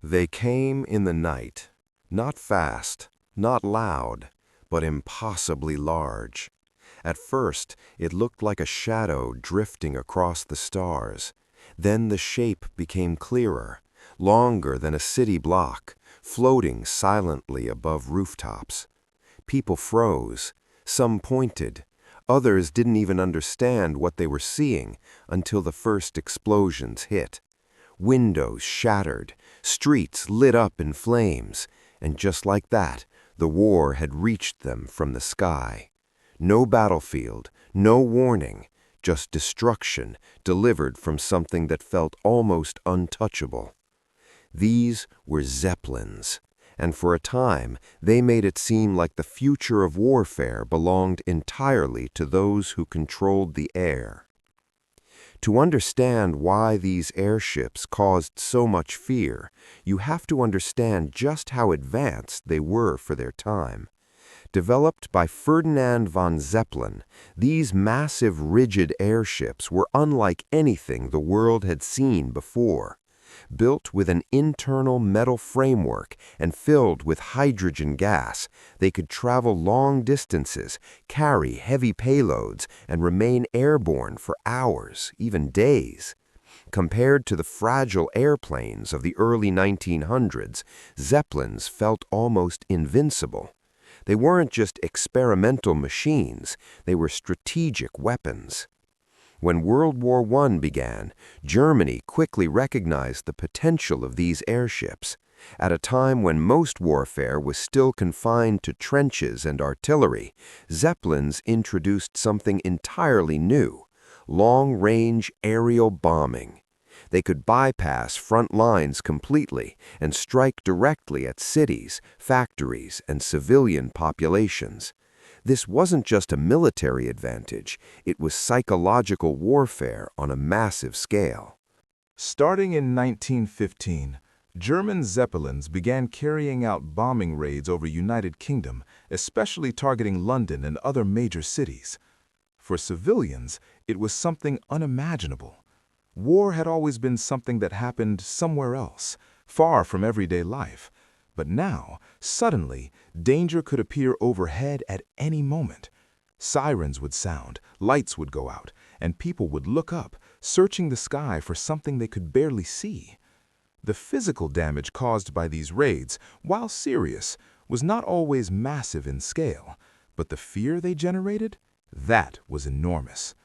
They came in the night, not fast, not loud, but impossibly large. At first, it looked like a shadow drifting across the stars. Then the shape became clearer, longer than a city block, floating silently above rooftops. People froze. Some pointed. Others didn't even understand what they were seeing until the first explosions hit. Windows shattered, streets lit up in flames, and just like that, the war had reached them from the sky. No battlefield, no warning, just destruction delivered from something that felt almost untouchable. These were Zeppelins, and for a time they made it seem like the future of warfare belonged entirely to those who controlled the air. To understand why these airships caused so much fear, you have to understand just how advanced they were for their time. Developed by Ferdinand von Zeppelin, these massive rigid airships were unlike anything the world had seen before. Built with an internal metal framework and filled with hydrogen gas, they could travel long distances, carry heavy payloads, and remain airborne for hours, even days. Compared to the fragile airplanes of the early 1900s, Zeppelins felt almost invincible. They weren't just experimental machines, they were strategic weapons. When World War I began, Germany quickly recognized the potential of these airships. At a time when most warfare was still confined to trenches and artillery, Zeppelins introduced something entirely new: long-range aerial bombing. They could bypass front lines completely and strike directly at cities, factories, and civilian populations. This wasn't just a military advantage, it was psychological warfare on a massive scale. Starting in 1915, German Zeppelins began carrying out bombing raids over United Kingdom, especially targeting London and other major cities. For civilians, it was something unimaginable. War had always been something that happened somewhere else, far from everyday life. But now, suddenly, danger could appear overhead at any moment. Sirens would sound, lights would go out, and people would look up, searching the sky for something they could barely see. The physical damage caused by these raids, while serious, was not always massive in scale, but the fear they generated, that was enormous.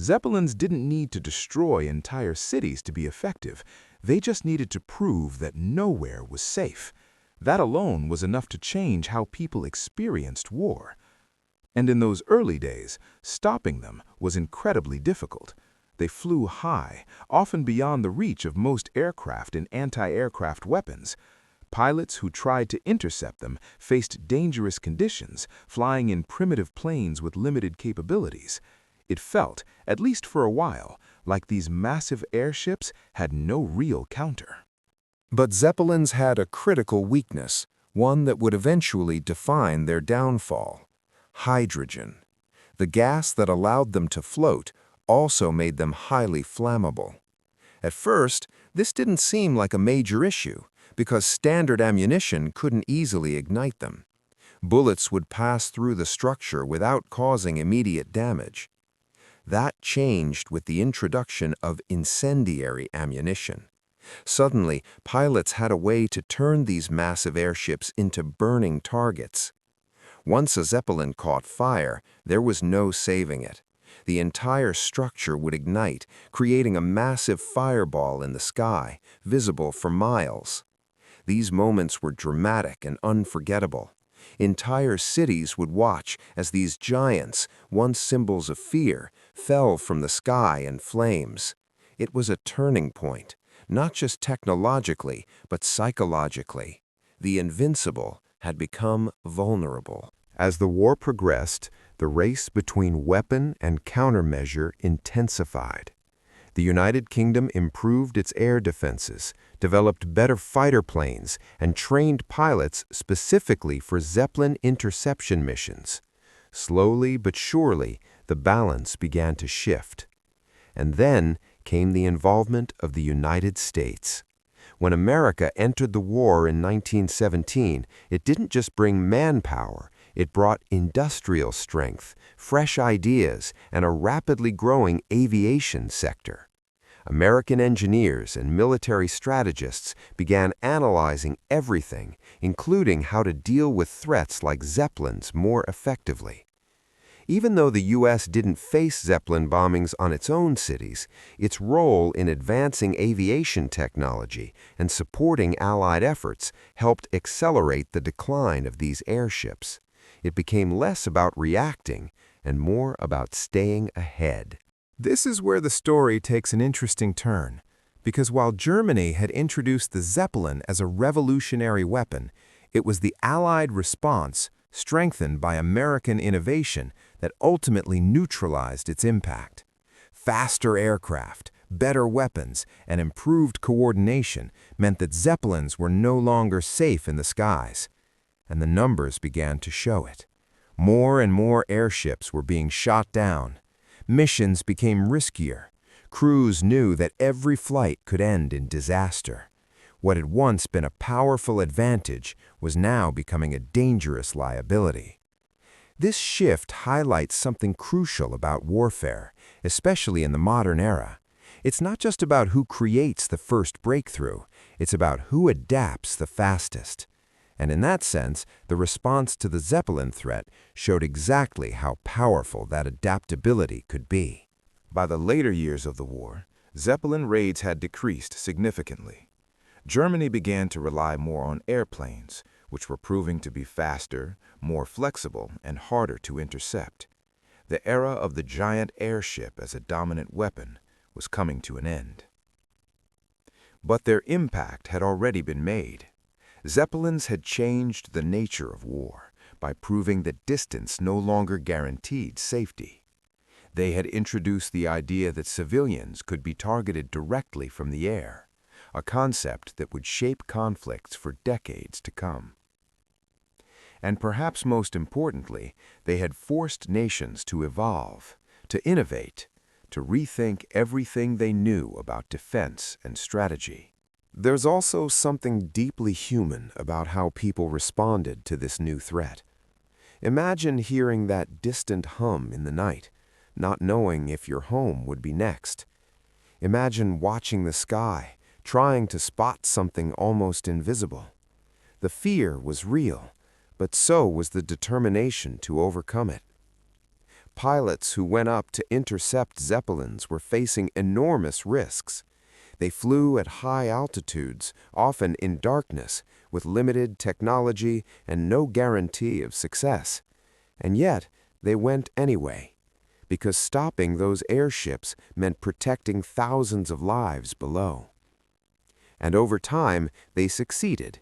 Zeppelins didn't need to destroy entire cities to be effective. They just needed to prove that nowhere was safe. That alone was enough to change how people experienced war. And in those early days, stopping them was incredibly difficult. They flew high, often beyond the reach of most aircraft and anti-aircraft weapons. Pilots who tried to intercept them faced dangerous conditions, flying in primitive planes with limited capabilities. It felt, at least for a while, like these massive airships had no real counter. But Zeppelins had a critical weakness, one that would eventually define their downfall: hydrogen. The gas that allowed them to float also made them highly flammable. At first, this didn't seem like a major issue, because standard ammunition couldn't easily ignite them. Bullets would pass through the structure without causing immediate damage. That changed with the introduction of incendiary ammunition. Suddenly, pilots had a way to turn these massive airships into burning targets. Once a Zeppelin caught fire, there was no saving it. The entire structure would ignite, creating a massive fireball in the sky, visible for miles. These moments were dramatic and unforgettable. Entire cities would watch as these giants, once symbols of fear, fell from the sky in flames. It was a turning point, not just technologically, but psychologically. The invincible had become vulnerable. As the war progressed, the race between weapon and countermeasure intensified. The United Kingdom improved its air defenses, developed better fighter planes, and trained pilots specifically for Zeppelin interception missions. Slowly but surely, the balance began to shift. And then came the involvement of the United States. When America entered the war in 1917, it didn't just bring manpower, it brought industrial strength, fresh ideas, and a rapidly growing aviation sector. American engineers and military strategists began analyzing everything, including how to deal with threats like Zeppelins more effectively. Even though the U.S. didn't face Zeppelin bombings on its own cities, its role in advancing aviation technology and supporting Allied efforts helped accelerate the decline of these airships. It became less about reacting and more about staying ahead. This is where the story takes an interesting turn, because while Germany had introduced the Zeppelin as a revolutionary weapon, it was the Allied response, strengthened by American innovation, that ultimately neutralized its impact. Faster aircraft, better weapons, and improved coordination meant that Zeppelins were no longer safe in the skies. And the numbers began to show it. More and more airships were being shot down. Missions became riskier. Crews knew that every flight could end in disaster. What had once been a powerful advantage was now becoming a dangerous liability. This shift highlights something crucial about warfare, especially in the modern era. It's not just about who creates the first breakthrough, it's about who adapts the fastest. And in that sense, the response to the Zeppelin threat showed exactly how powerful that adaptability could be. By the later years of the war, Zeppelin raids had decreased significantly. Germany began to rely more on airplanes, which were proving to be faster, more flexible, and harder to intercept. The era of the giant airship as a dominant weapon was coming to an end. But their impact had already been made. Zeppelins had changed the nature of war by proving that distance no longer guaranteed safety. They had introduced the idea that civilians could be targeted directly from the air, a concept that would shape conflicts for decades to come. And perhaps most importantly, they had forced nations to evolve, to innovate, to rethink everything they knew about defense and strategy. There's also something deeply human about how people responded to this new threat. Imagine hearing that distant hum in the night, not knowing if your home would be next. Imagine watching the sky, trying to spot something almost invisible. The fear was real, but so was the determination to overcome it. Pilots who went up to intercept Zeppelins were facing enormous risks. They flew at high altitudes, often in darkness, with limited technology and no guarantee of success. And yet, they went anyway, because stopping those airships meant protecting thousands of lives below. And over time, they succeeded.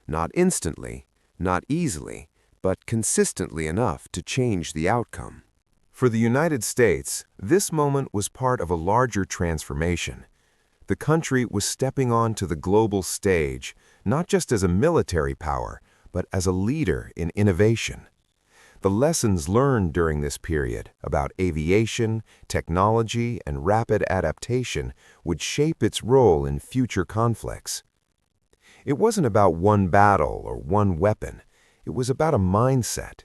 Not instantly, not easily, but consistently enough to change the outcome. For the United States, this moment was part of a larger transformation. The country was stepping onto the global stage, not just as a military power, but as a leader in innovation. The lessons learned during this period about aviation, technology, and rapid adaptation would shape its role in future conflicts. It wasn't about one battle or one weapon. It was about a mindset,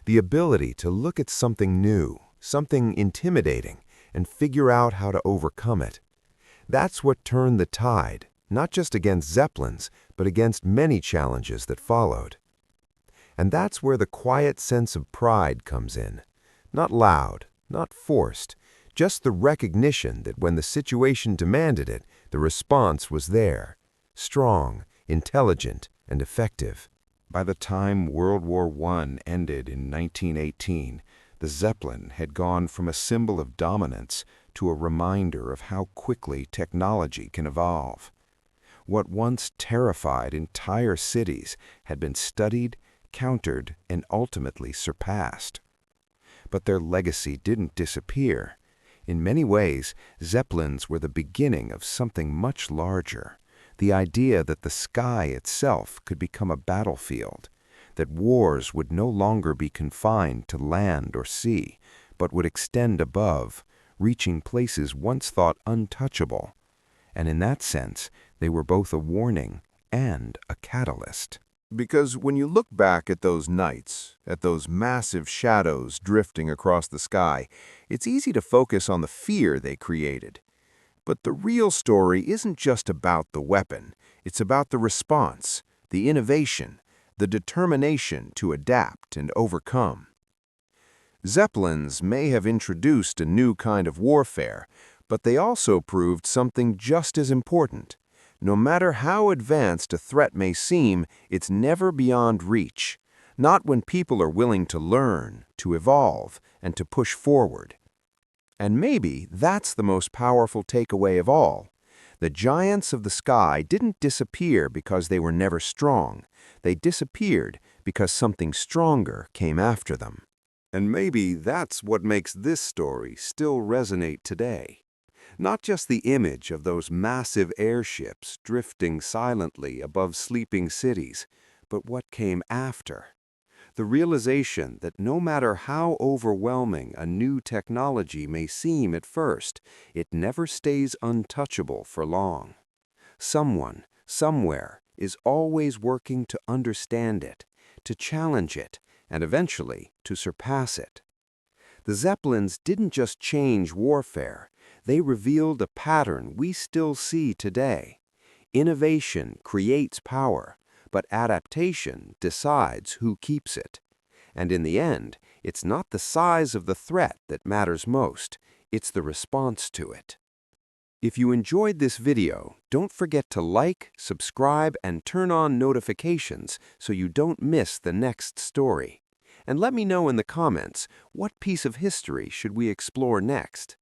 the ability to look at something new, something intimidating, and figure out how to overcome it. That's what turned the tide, not just against Zeppelins, but against many challenges that followed. And that's where the quiet sense of pride comes in. Not loud, not forced, just the recognition that when the situation demanded it, the response was there, strong, intelligent, and effective. By the time World War I ended in 1918, the Zeppelin had gone from a symbol of dominance to a reminder of how quickly technology can evolve. What once terrified entire cities had been studied, countered, and ultimately surpassed. But their legacy didn't disappear. In many ways, Zeppelins were the beginning of something much larger, the idea that the sky itself could become a battlefield, that wars would no longer be confined to land or sea, but would extend above, reaching places once thought untouchable. And in that sense, They were both a warning and a catalyst. Because when you look back at those nights, at those massive shadows drifting across the sky, it's easy to focus on the fear they created. But the real story isn't just about the weapon. It's about the response, the innovation, the determination to adapt and overcome. Zeppelins may have introduced a new kind of warfare, but they also proved something just as important. No matter how advanced a threat may seem, it's never beyond reach. Not when people are willing to learn, to evolve, and to push forward. And maybe that's the most powerful takeaway of all. The giants of the sky didn't disappear because they were never strong. They disappeared because something stronger came after them. And maybe that's what makes this story still resonate today. Not just the image of those massive airships drifting silently above sleeping cities, but what came after. The realization that no matter how overwhelming a new technology may seem at first, it never stays untouchable for long. Someone, somewhere, is always working to understand it, to challenge it, and eventually to surpass it. The Zeppelins didn't just change warfare. They revealed a pattern we still see today. Innovation creates power, but adaptation decides who keeps it. And in the end, it's not the size of the threat that matters most, it's the response to it. If you enjoyed this video, don't forget to like, subscribe, and turn on notifications so you don't miss the next story. And let me know in the comments, what piece of history should we explore next?